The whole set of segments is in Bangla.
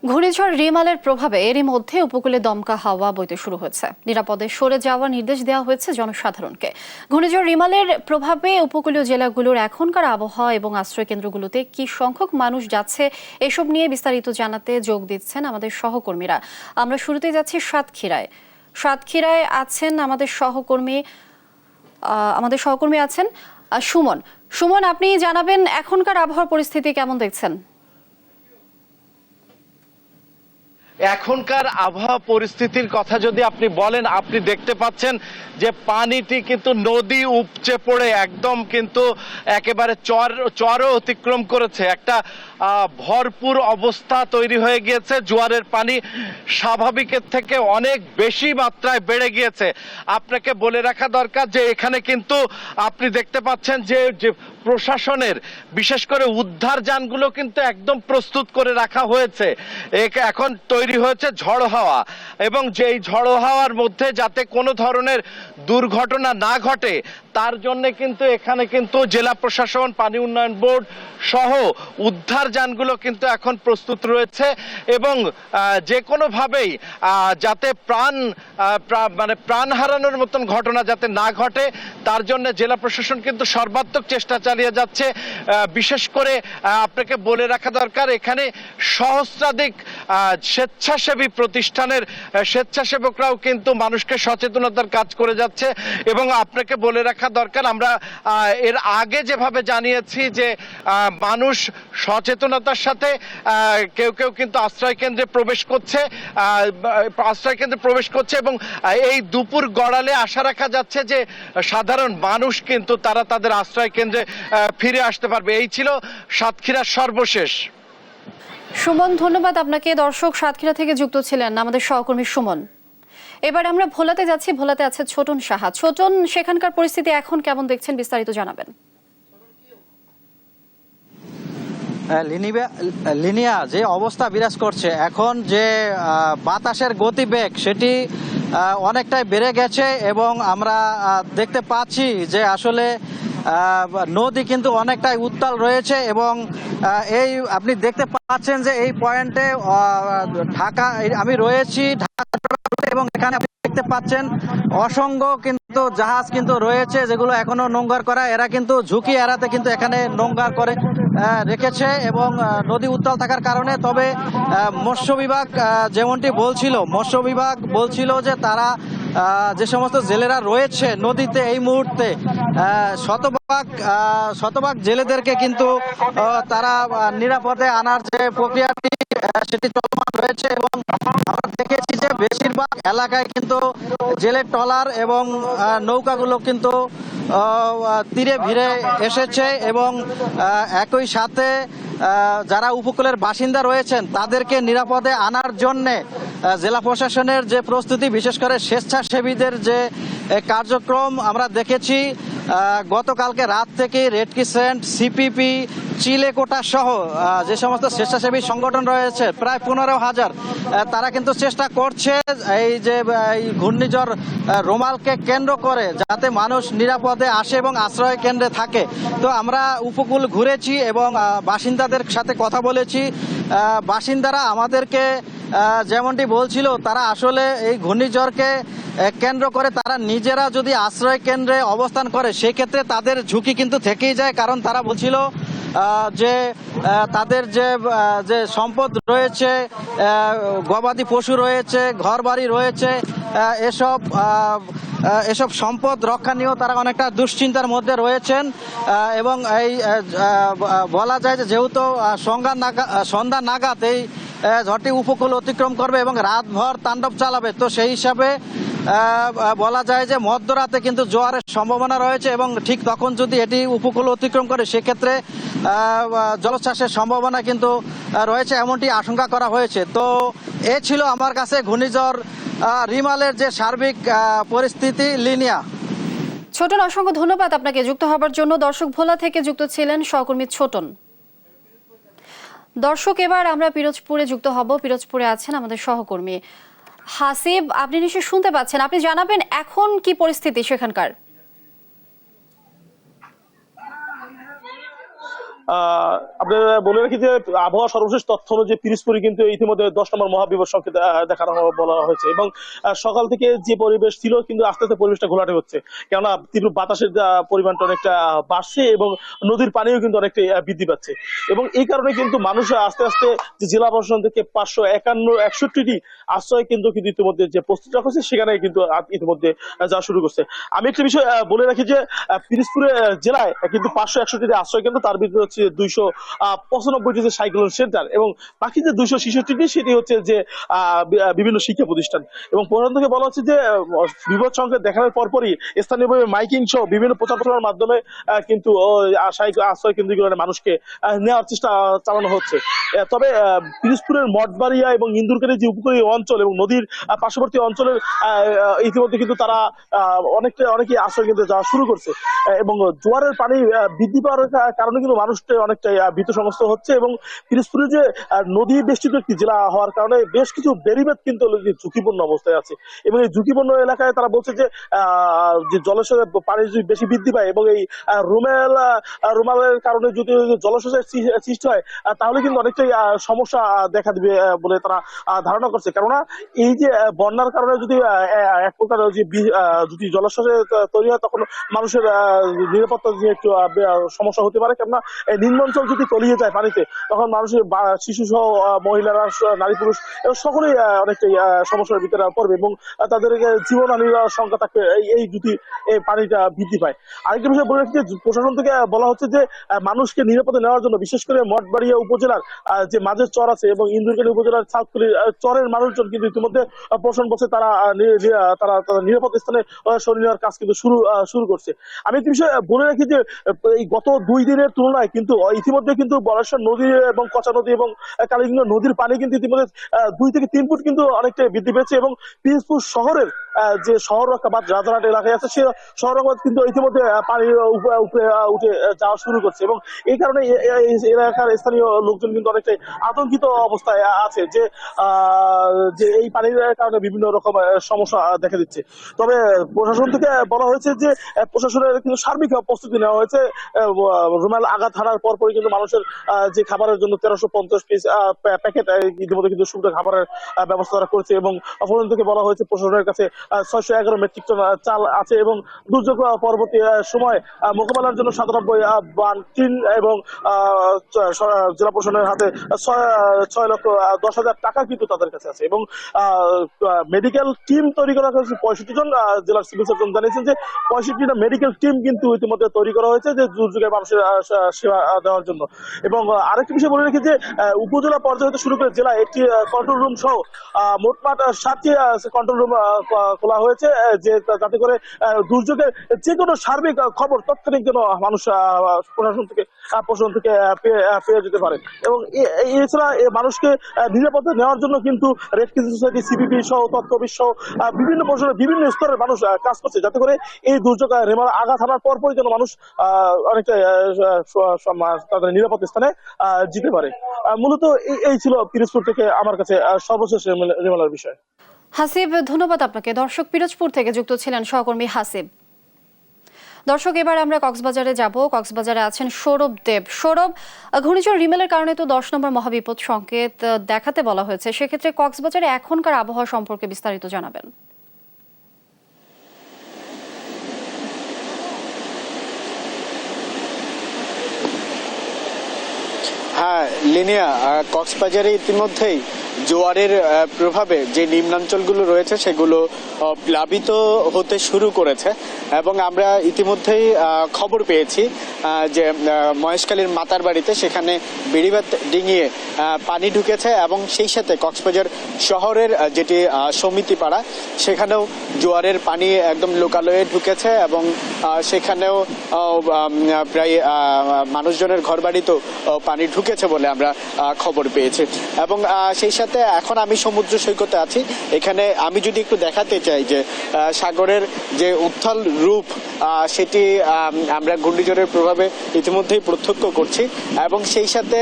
ঘূর্ণিঝড় রিমালের প্রভাবে এরই মধ্যে উপকূলে দমকা হাওয়া বইতে শুরু হয়েছে। নিরাপদে সরে যাওয়ার নির্দেশ দেওয়া হয়েছে জনসাধারণকে। ঘূর্ণিঝড় রিমালের প্রভাবে উপকূলীয় জেলাগুলোর এখনকার আবহাওয়া এবং আশ্রয় কেন্দ্রগুলোতে কি সংখ্যক মানুষ যাচ্ছে এসব নিয়ে বিস্তারিত জানাতে যোগ দিচ্ছেন আমাদের সহকর্মীরা। আমরা শুরুতেই যাচ্ছি সাতক্ষীরায় আছেন আমাদের সহকর্মী আছেন সুমন, আপনি জানাবেন এখনকার আবহাওয়ার পরিস্থিতি কেমন দেখছেন? এখনকার আবহাওয়া পরিস্থিতির কথা যদি আপনি বলেন, আপনি দেখতে পাচ্ছেন যে পানিটি কিন্তু নদী উপচে পড়ে একদম কিন্তু একেবারে চরও অতিক্রম করেছে। একটা ভরপুর অবস্থা তৈরি হয়ে গিয়েছে। জোয়ারের পানি স্বাভাবিকের থেকে অনেক বেশি মাত্রায় বেড়ে গিয়েছে। আপনাকে বলে রাখা দরকার যে এখানে কিন্তু আপনি দেখতে পাচ্ছেন যে প্রশাসনের বিশেষ করে উদ্ধার যানগুলো কিন্তু একদম প্রস্তুত করে রাখা হয়েছে। এখন তৈরি হয়েছে ঝড়ো হাওয়া, এবং যেই ঝড়ো হাওয়ার মধ্যে যাতে কোনো ধরনের দুর্ঘটনা না ঘটে তার জন্য কিন্তু এখানে কিন্তু জেলা প্রশাসন, পানি উন্নয়ন বোর্ড সহ উদ্ধার যানগুলো কিন্তু এখন প্রস্তুত রয়েছে, এবং যে কোনোভাবেই যাতে প্রাণ হারানোর মতন ঘটনা যাতে না ঘটে তার জন্য জেলা প্রশাসন কিন্তু সর্বাত্মক চেষ্টা চালিয়ে যাচ্ছে। বিশেষ করে আপনাকে বলে রাখা দরকার এখানে সহস্রাধিক স্বেচ্ছাসেবী প্রতিষ্ঠানের স্বেচ্ছাসেবকরাও কিন্তু মানুষকে সচেতনতার কাজ করে যাচ্ছে। এবং আপনাকে বলে রাখা দরকার, আমরা এর আগে যেভাবে জানিয়েছি যে মানুষ সচেতনতার সাথে কেউ কেউ কিন্তু আশ্রয় কেন্দ্রে প্রবেশ করছে এবং এই দুপুর গড়ালে আশা রাখা যাচ্ছে যে সাধারণ মানুষ কিন্তু তারা তাদের আশ্রয় কেন্দ্রে ফিরে আসতে পারবে। এই ছিল সাতক্ষীরার সর্বশেষ। সুমন, ধন্যবাদ আপনাকে। দর্শক, সাতক্ষীরা থেকে যুক্ত ছিলেন আমাদের সহকর্মী সুমন। এবার আমরা ভোলাতে যাচ্ছি। ভোলাতে আছে ছোটন সাহা। ছোটন, সেখানকার পরিস্থিতি এখন কেমন দেখছেন, বিস্তারিত জানাবেন। লিনিয়া, যে অবস্থা বিরাজ করছে এখন, যে বাতাসের গতিবেগ সেটি অনেকটাই বেড়ে গেছে, এবং আমরা দেখতে পাচ্ছি যে আসলে নদী কিন্তু অনেকটাই উত্তাল রয়েছে। এবং এই আপনি দেখতে পাচ্ছেন যে এই পয়েন্টে আমি রয়েছি ঢাকা, এবং এখানে আপনি দেখতে পাচ্ছেন অসংখ্য কিন্তু জাহাজ কিন্তু রয়েছে যেগুলো এখনো নোঙ্গর করা। এরা কিন্তু ঝুঁকি এড়াতে কিন্তু এখানে নোঙ্গর করে রেখেছে, এবং নদী উত্তাল থাকার কারণে। তবে মৎস্য বিভাগ বলছিল যে তারা যে সমস্ত জেলেরা রয়েছে নদীতে এই মুহূর্তে শতভাগ জেলেদেরকে কিন্তু তারা নিরাপদে আনার যে প্রক্রিয়াটি সেটি চলমান রয়েছে। এবং আমরা দেখেছি যে বেশিরভাগ এলাকায় কিন্তু জেলের ট্রলার এবং নৌকাগুলো কিন্তু তীরে ভিড়ে এসেছে, এবং একই সাথে যারা উপকূলের বাসিন্দা রয়েছেন তাদেরকে নিরাপদে আনার জন্যে জেলা প্রশাসনের যে প্রস্তুতি, বিশেষ করে স্বেচ্ছাসেবীদের যে কার্যক্রম আমরা দেখেছি। গতকালকে রাত থেকে রেড ক্রিসেন্ট, সিপিপি, চিলেকোটা সহ যে সমস্ত স্বেচ্ছাসেবী সংগঠন রয়েছে প্রায় 15,000, তারা কিন্তু চেষ্টা করছে এই ঘূর্ণিঝড় রোমালকে কেন্দ্র করে যাতে মানুষ নিরাপদে আসে এবং আশ্রয় কেন্দ্রে থাকে। তো আমরা উপকূল ঘুরেছি এবং বাসিন্দাদের সাথে কথা বলেছি। বাসিন্দারা আমাদেরকে যেমনটি বলছিল, তারা আসলে এই ঘূর্ণিঝড়কে কেন্দ্র করে তারা নিজেরা যদি আশ্রয় কেন্দ্রে অবস্থান করে সেক্ষেত্রে তাদের ঝুঁকি কিন্তু থেকেই যায়। কারণ তারা বলছিল যে তাদের যে সম্পদ রয়েছে, গবাদি পশু রয়েছে, ঘরবাড়ি রয়েছে, এসব সম্পদ রক্ষা নিয়েও তারা অনেকটা দুশ্চিন্তার মধ্যে রয়েছেন। এবং এই বলা যায় যে যেহেতু সন্ধ্যা নাগাদ এই ঝড়টি উপকূল অতিক্রম করবে এবং রাতভর তাণ্ডব চালাবে, তো সেই হিসাবে বলা যায় যে মধ্যরাতে কিন্তু জোয়ারের সম্ভাবনা রয়েছে, এবং ঠিক তখন যদি এটি উপকূল অতিক্রম করে সেক্ষেত্রে জলোচ্ছ্বাসের সম্ভাবনা কিন্তু রয়েছে, এমনটি আশঙ্কা করা হয়েছে। তো এ ছিল আমার কাছে ঘূর্ণিঝড় রিমালের যে সার্বিক পরিস্থিতি। লিনিয়া। ছোটন, অসংখ্য ধন্যবাদ আপনাকে যুক্ত হবার জন্য। দর্শক, ভোলা থেকে যুক্ত ছিলেন সহকর্মী ছোটন। দর্শক, এবার আমরা পিরোজপুরে যুক্ত হব। পিরোজপুরে আছেন আমাদের সহকর্মী হাসিব। আপনি নিশ্চয়ই শুনতে পাচ্ছেন, আপনি জানাবেন এখন কি পরিস্থিতি সেখানকার। আপনার বলে রাখি যে আবহাওয়া সর্বশেষ তথ্য অনুযায়ী পিরোজপুরে কিন্তু ইতিমধ্যে 10 নম্বর মহাবিপদ সংকেত দেখানো বলা হয়েছে এবং সকাল থেকে যে পরিবেশ ছিল কিন্তু আস্তে আস্তে পরিবেশটা ঘোলাটে হচ্ছে, কেননা তীব্র বাতাসের পরিমাণটা অনেকটা বাড়ছে এবং নদীর পানিও কিন্তু অনেকটা বৃদ্ধি পাচ্ছে এবং এই কারণে কিন্তু মানুষ আস্তে আস্তে যে জেলা প্রশাসন থেকে 561টি আশ্রয় কেন্দ্র কিন্তু ইতিমধ্যে যে প্রস্তুত রাখা হয়েছে সেখানে কিন্তু ইতিমধ্যে যাওয়া শুরু করছে। আমি একটা বিষয় বলে রাখি যে পিরোজপুরে জেলায় কিন্তু 561টি আশ্রয় কেন্দ্র, তার ভিতরে হচ্ছে 295টি যে সাইক্লোন সেন্টার এবং বাকি যে 266টি সেটি হচ্ছে যে বিভিন্ন শিক্ষা প্রতিষ্ঠান এবং প্রশাসন থেকে বলা হচ্ছে যে বিপদ সংকেত দেখানোর পরপরই স্থানীয়ভাবে মাইকিং সহ বিভিন্ন প্রচার প্রচারণার মাধ্যমে কিন্তু আশ্রয় কেন্দ্রগুলোর মানুষকে নেওয়ার চেষ্টা চালানো হচ্ছে। তবে পিরোজপুরের মঠবাড়িয়া এবং ইন্দুরকারী যে উপকূলীয় অঞ্চল এবং নদীর পার্শ্ববর্তী অঞ্চলের ইতিমধ্যে কিন্তু তারা অনেকেই আশ্রয় কেন্দ্রে যাওয়া শুরু করছে এবং জোয়ারের পানি বৃদ্ধি পাওয়ার কারণে কিন্তু মানুষটা অনেকটা ভীত সমস্ত হচ্ছে এবং পিরোজপুরে যে নদী বেষ্টিত একটি জেলা হওয়ার কারণে বেশ কিছু বেড়িবাঁধ কিন্তু ঝুঁকিপূর্ণ অবস্থায় আছে এবং এই ঝুঁকিপূর্ণ এলাকায় তারা বলছে যে জলাশয়ের পানি যদি বেশি বৃদ্ধি পায় এবং এই রুমালের কারণে যদি জলস্রোতের সৃষ্টি হয় তাহলে কিন্তু অনেকটাই সমস্যা দেখা দিবে বলে তারা ধারণা করছে, কেননা এই যে বন্যার কারণে যদি এক প্রকার যদি জলস্রোত তৈরি হয় তখন মানুষের নিরাপত্তা যে একটু সমস্যা হতে পারে, কেননা নিম্নাঞ্চল যদি তলিয়ে যায় পানিতে তখন মানুষের শিশু সহ মহিলারা, নারী পুরুষ এবং সকলেই অনেকটাই সমস্যার ভিতরে পড়বে এবং তাদের জীবনহানির সংখ্যা থাকবে এই যদি এই পানিটা বৃদ্ধি পায়। আরেকটা বিষয় বলে রাখছি যে প্রশাসন থেকে বলা হচ্ছে যে মানুষকে নিরাপদে নেওয়ার জন্য বিশেষ করে মঠবাড়িয়া উপজেলার যে মাঝের চর আছে এবং ইন্দুরকালী উপজেলার সাতকুলি চরের মানুষজন কিন্তু ইতিমধ্যে প্রশাসন বলছে তারা নিরাপদ স্থানে সরিয়ে নেওয়ার কাজ কিন্তু শুরু করছে। আমি একটি বিষয় বলে রাখি যে এই গত 2 দিনের তুলনায় কিন্তু ইতিমধ্যে কিন্তু বরেশ্বর নদী এবং কচা নদী এবং কালীগঙ্গা নদীর পানি কিন্তু ইতিমধ্যে 2 থেকে 3 ফুট কিন্তু অনেকটা বৃদ্ধি পেয়েছে এবং পিরোজপুর শহরের যে শহর বা রাজারহাট এলাকায় আছে সে শহর কিন্তু ইতিমধ্যে পানির উপরে উঠে যাওয়া শুরু করছে এবং এই কারণে এলাকার স্থানীয় লোকজন কিন্তু অনেকটাই আতঙ্কিত অবস্থায় আছে যে এই পানির কারণে বিভিন্ন রকম সমস্যা দেখা দিচ্ছে। তবে প্রশাসন থেকে বলা হয়েছে যে প্রশাসনের কিন্তু সার্বিক প্রস্তুতি নেওয়া হয়েছে। রুমাল আঘাত হানার পরপরই কিন্তু মানুষের যে খাবারের জন্য 1350 পিস প্যাকেট ইতিমধ্যে কিন্তু শুকনো খাবারের ব্যবস্থা করা করেছে এবং প্রশাসন থেকে বলা হয়েছে প্রশাসনের কাছে 611 মেট্রিক টন চাল আছে এবং দুর্যোগ পরবর্তী সময় মোকাবেলার জন্য 97 টিন এবং জেলা প্রশাসনের হাতে 6,10,000 টাকা কিন্তু তাদের কাছে আছে এবং মেডিকেল টিম তৈরি করা হয়েছে 65 জন। জেলার সিভিল সার্জন জানিয়েছেন যে 65টা মেডিকেল টিম কিন্তু ইতিমধ্যে তৈরি করা হয়েছে যে দুর্যোগের মানুষের সেবা দেওয়ার জন্য। এবং আরেকটি বিষয় বলে রেখে যে উপজেলা পর্যায়ে হতে শুরু করে জেলায় একটি কন্ট্রোল রুম সহ মোটমাট 7টি কন্ট্রোল রুম খোলা হয়েছে যে যাতে করে দুর্যোগের যে কোনো সার্বিক খবর তৎক্ষণিক যেন মানুষ প্রশাসন থেকে পেয়ে যেতে পারে এবং এছাড়া মানুষকে নিরাপদে নেওয়ার জন্য কিন্তু রেড ক্রিসেন্ট সোসাইটি, সিপিপি সহ তথ্যবিদ সহ বিভিন্ন প্রশাসনের বিভিন্ন স্তরের মানুষ কাজ করছে যাতে করে এই দুর্যোগ রেমাল আঘাত হানার পরপরই যেন মানুষ অনেকটা তাদের নিরাপদ স্থানে যেতে পারে। মূলত এই ছিল পিরোজপুর থেকে আমার কাছে সর্বশেষ রেমালের বিষয়। হাসিব, ধন্যবাদ আপনাকে। দর্শক, পিরোজপুর থেকে যুক্ত ছিলেন সহকর্মী হাসিব। দর্শক, এবার আমরা কক্সবাজারে যাব। কক্সবাজারে আছেন সৌরভ দেব। সৌরভ, ঘূর্ণিঝড় রিমেলের কারণে তো 10 নম্বর মহাবিপদ সংকেত দেখাতে বলা হয়েছে, সেক্ষেত্রে কক্সবাজারে এখনকার আবহাওয়া সম্পর্কে বিস্তারিত জানাবেন। হ্যাঁ লিনিয়া, কক্সবাজারে ইতিমধ্যেই জোয়ারের প্রভাবে যে নিম্নাঞ্চলগুলো রয়েছে সেগুলো প্লাবিত হতে শুরু করেছে এবং আমরা ইতিমধ্যেই খবর পেয়েছি যে মহেশখালীর মাতার বাড়িতে সেখানে বেড়িবাঁধ ডিঙিয়ে পানি ঢুকেছে এবং সেই সাথে কক্সবাজার শহরের যেটি সমিতিপাড়া সেখানেও জোয়ারের পানি একদম লোকালয়ে ঢুকেছে এবং সেখানেও প্রায় মানুষজনের ঘরবাড়িতেও পানি ঢুকেছে বলে আমরা খবর পেয়েছি এবং সেই সাথে সাথে এখন আমি সমুদ্র সৈকতে আছি। এখানে আমি যদি একটু দেখাতে চাই যে সাগরের যে উত্তাল রূপ সেটি আমরা ঘূর্ণিঝড়ের প্রভাবে ইতিমধ্যেই প্রত্যক্ষ করছি, এবং সেই সাথে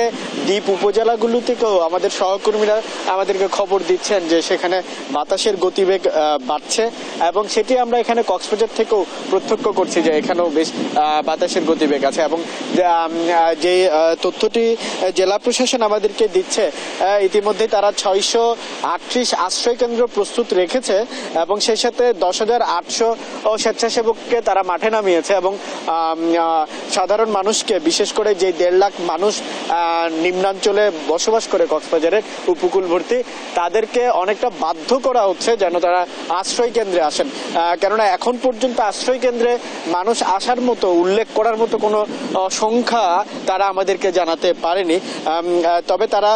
দ্বীপ উপজেলাগুলো থেকেও আমাদের সহকর্মীরা আমাদেরকে খবর দিচ্ছেন যে সেখানে বাতাসের গতিবেগ বাড়ছে, এবং সেটি আমরা এখানে কক্সবাজার থেকেও প্রত্যক্ষ করছি যে এখানেও বেশ বাতাসের গতিবেগ আছে। এবং যে তথ্যটি জেলা প্রশাসন আমাদেরকে দিচ্ছে, ইতিমধ্যে তারা 638 আশ্রয় কেন্দ্র প্রস্তুত রেখেছে, এবং সেই সাথে 10,800 স্বেচ্ছাসেবককে তারা মাঠে নামিয়েছে, এবং সাধারণ মানুষকে, বিশেষ করে যে 1.5 লাখ মানুষ নিম্নাঞ্চলে বসবাস করে কক্সবাজারের উপকূলবর্তী, তাদেরকে অনেকটা বাধ্য করা হচ্ছে যেন তারা আশ্রয় কেন্দ্রে আসেন। কেননা এখন পর্যন্ত আশ্রয় কেন্দ্রে মানুষ আসার মতো, উল্লেখ করার মতো কোনো সংখ্যা তারা আমাদেরকে জানাতে পারেনি। তবে তারা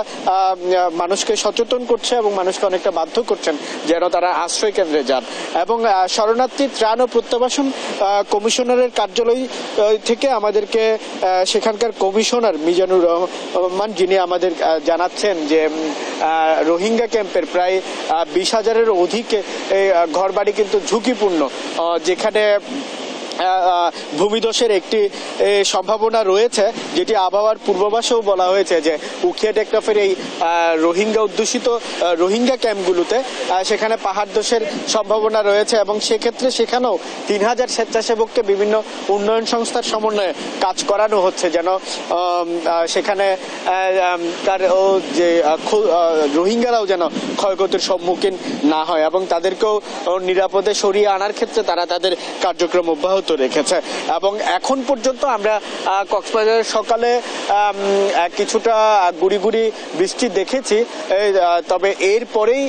মানুষকে সচেতন করছে এবং মানুষকে অনেকটা বাধ্য করছেন যেন তারা আশ্রয় কেন্দ্রে যান। এবং শরণার্থী ত্রাণ ও প্রত্যাবাসন কমিশনারের কার্যালয় থেকে আমাদেরকে সেখানকার কমিশনার মিজানুর রহমান, যিনি আমাদের জানাচ্ছেন যে রোহিঙ্গা ক্যাম্পের প্রায় 20,000-এর অধিক ঘরবাড়ি কিন্তু ঝুঁকিপূর্ণ, যেখানে ভূমিধসের একটি সম্ভাবনা রয়েছে, যেটি আবহাওয়ার পূর্বাভাসেও বলা হয়েছে যে উখিয়া টেকনাফের এই রোহিঙ্গা অধ্যুষিত রোহিঙ্গা ক্যাম্পগুলোতে সেখানে পাহাড় ধসের সম্ভাবনা রয়েছে, এবং সেক্ষেত্রে সেখানেও 3,000 স্বেচ্ছাসেবককে বিভিন্ন উন্নয়ন সংস্থার সমন্বয়ে কাজ করানো হচ্ছে যেন সেখানে তার যে রোহিঙ্গারাও যেন ক্ষয়ক্ষতির সম্মুখীন না হয়, এবং তাদেরকেও নিরাপদে সরিয়ে আনার ক্ষেত্রে তারা তাদের কার্যক্রম অব্যাহত রেখেছে। এবং এখন পর্যন্ত আমরা কক্সবাজার সকালে কিছুটা গুড়ি গুড়ি বৃষ্টি দেখেছি, তবে এরপরেই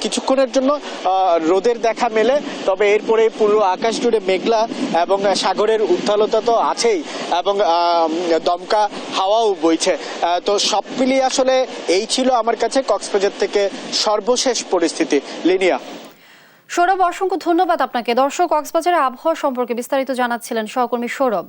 কিছুক্ষণের জন্য রোদের দেখা মেলে, তবে এরপরে পুরো আকাশ জুড়ে মেঘলা, এবং সাগরের উত্তালতা তো আছেই, এবং দমকা হাওয়াও বইছে। তো সব মিলিয়ে আসলে এই ছিল আমার কাছে কক্সবাজার থেকে সর্বশেষ পরিস্থিতি। লিনিয়া। সৌরভ, অসংখ্য ধন্যবাদ আপনাকে। দর্শক, কক্সবাজারের আবহাওয়া সম্পর্কে বিস্তারিত জানাচ্ছিলেন সহকর্মী সৌরভ।